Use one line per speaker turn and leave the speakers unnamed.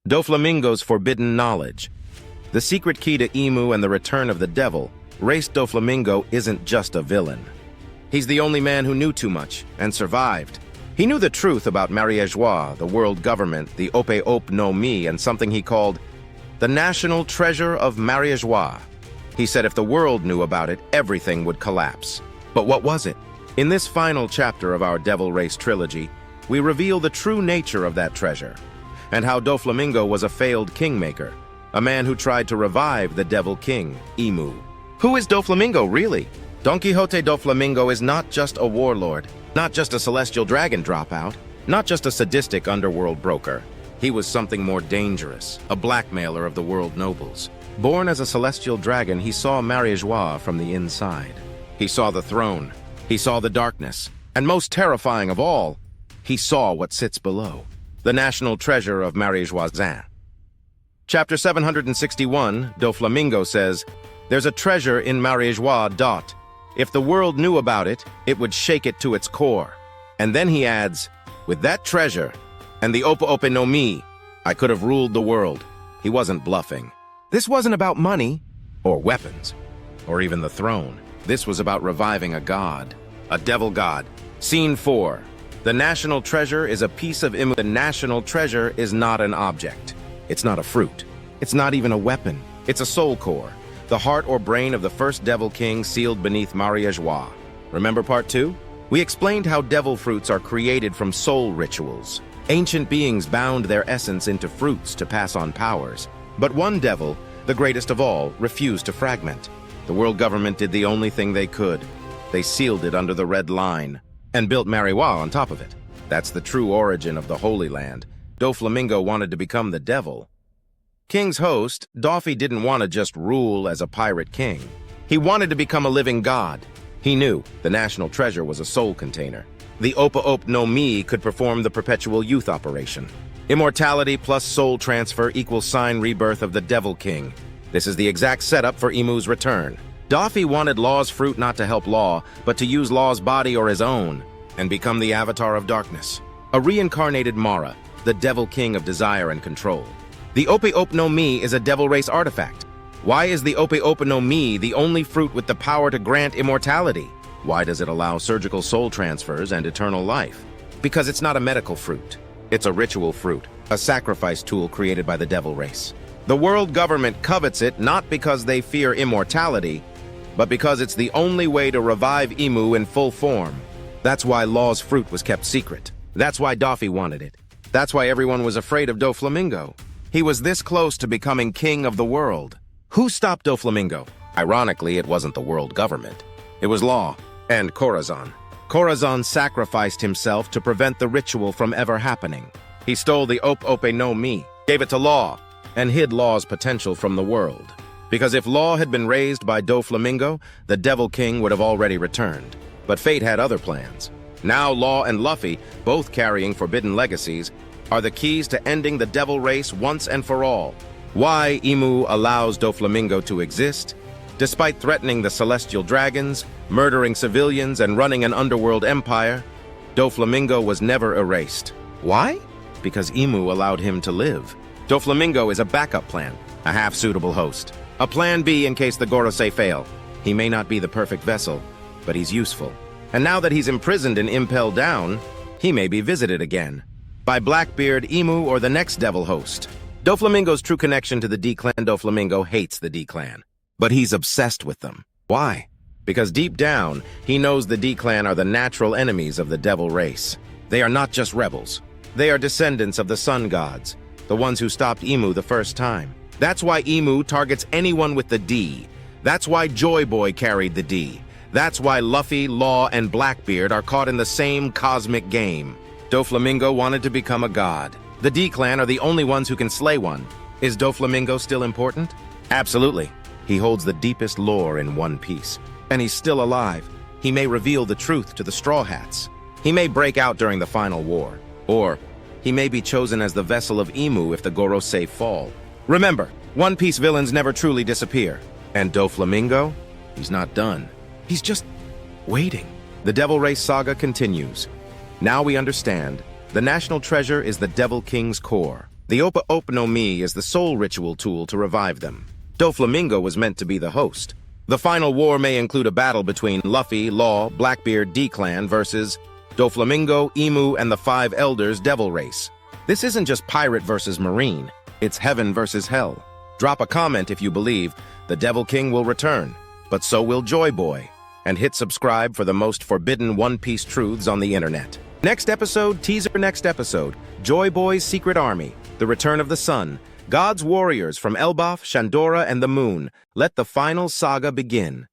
Doflamingo's forbidden knowledge. The secret key to IMU and the return of the devil, Race Doflamingo isn't just a villain. He's the only man who knew too much and survived. He knew the truth about Mariejois, the world government, the Ope Ope no Mi, and something he called the National Treasure of Mariejois. He said if the world knew about it, everything would collapse. But what was it? In this final chapter of our Devil Race trilogy, we reveal the true nature of that treasure, and how Doflamingo was a failed kingmaker, a man who tried to revive the Devil King, IMU. Who is Doflamingo, really? Don Quixote Doflamingo is not just a warlord, not just a celestial dragon dropout, not just a sadistic underworld broker. He was something more dangerous, a blackmailer of the world nobles. Born as a celestial dragon, he saw Mariejois from the inside. He saw the throne, he saw the darkness, and most terrifying of all, he saw what sits below. The National Treasure of Mariejois. Chapter 761, Doflamingo says, "There's a treasure in Mariejois. If the world knew about it, it would shake it to its core." And then he adds, "With that treasure and the Ope Ope no Mi, I could have ruled the world." He wasn't bluffing. This wasn't about money, or weapons, or even the throne. This was about reviving a god, a devil god. Scene 4. The National Treasure is a piece of IMU. The National Treasure is not an object. It's not a fruit. It's not even a weapon. It's a soul core, the heart or brain of the first Devil King sealed beneath Mariejois. Remember part 2? We explained how devil fruits are created from soul rituals. Ancient beings bound their essence into fruits to pass on powers. But one devil, the greatest of all, refused to fragment. The world government did the only thing they could. They sealed it under the red line and built Mariejois on top of it. That's the true origin of the Holy Land. Doflamingo wanted to become the devil. King's host, Doffy didn't want to just rule as a pirate king. He wanted to become a living god. He knew the National Treasure was a soul container. The Ope Ope no Mi could perform the perpetual youth operation. Immortality plus soul transfer equals sign rebirth of the Devil King. This is the exact setup for IMU's return. Doffy wanted Law's fruit not to help Law, but to use Law's body or his own, and become the Avatar of Darkness. A reincarnated Mara, the Devil King of desire and control. The Ope Ope no Mi is a devil race artifact. Why is the Ope Ope no Mi the only fruit with the power to grant immortality? Why does it allow surgical soul transfers and eternal life? Because it's not a medical fruit. It's a ritual fruit, a sacrifice tool created by the devil race. The world government covets it not because they fear immortality, but because it's the only way to revive IMU in full form. That's why Law's fruit was kept secret. That's why Doffy wanted it. That's why everyone was afraid of Doflamingo. He was this close to becoming king of the world. Who stopped Doflamingo? Ironically, it wasn't the world government. It was Law and Corazon. Corazon sacrificed himself to prevent the ritual from ever happening. He stole the Ope Ope no Mi, gave it to Law, and hid Law's potential from the world. Because if Law had been raised by Doflamingo, the Devil King would have already returned. But fate had other plans. Now Law and Luffy, both carrying forbidden legacies, are the keys to ending the devil race once and for all. Why IMU allows Doflamingo to exist? Despite threatening the celestial dragons, murdering civilians, and running an underworld empire, Doflamingo was never erased. Why? Because IMU allowed him to live. Doflamingo is a backup plan, a half-suitable host. A plan B in case the Gorosei fail. He may not be the perfect vessel, but he's useful. And now that he's imprisoned and impelled down, he may be visited again. By Blackbeard, IMU, or the next devil host. Doflamingo's true connection to the D-Clan. Doflamingo hates the D-Clan, but he's obsessed with them. Why? Because deep down, he knows the D-Clan are the natural enemies of the devil race. They are not just rebels. They are descendants of the sun gods, the ones who stopped IMU the first time. That's why IMU targets anyone with the D. That's why Joy Boy carried the D. That's why Luffy, Law, and Blackbeard are caught in the same cosmic game. Doflamingo wanted to become a god. The D-Clan are the only ones who can slay one. Is Doflamingo still important? Absolutely. He holds the deepest lore in One Piece. And he's still alive. He may reveal the truth to the Straw Hats. He may break out during the final war. Or he may be chosen as the vessel of IMU if the Gorosei fall. Remember, One Piece villains never truly disappear. And Doflamingo? He's not done. He's just waiting. The Devil Race saga continues. Now we understand. The National Treasure is the Devil King's core. The Ope Ope no Mi is the sole ritual tool to revive them. Doflamingo was meant to be the host. The final war may include a battle between Luffy, Law, Blackbeard, D-Clan versus Doflamingo, IMU, and the Five Elders Devil Race. This isn't just pirate versus marine, it's heaven versus hell. Drop a comment if you believe the Devil King will return, but so will Joy Boy. And hit subscribe for the most forbidden One Piece truths on the internet. Next episode, teaser next episode, Joy Boy's Secret Army, The Return of the Sun, God's warriors from Elbaf, Shandora, and the Moon. Let the final saga begin.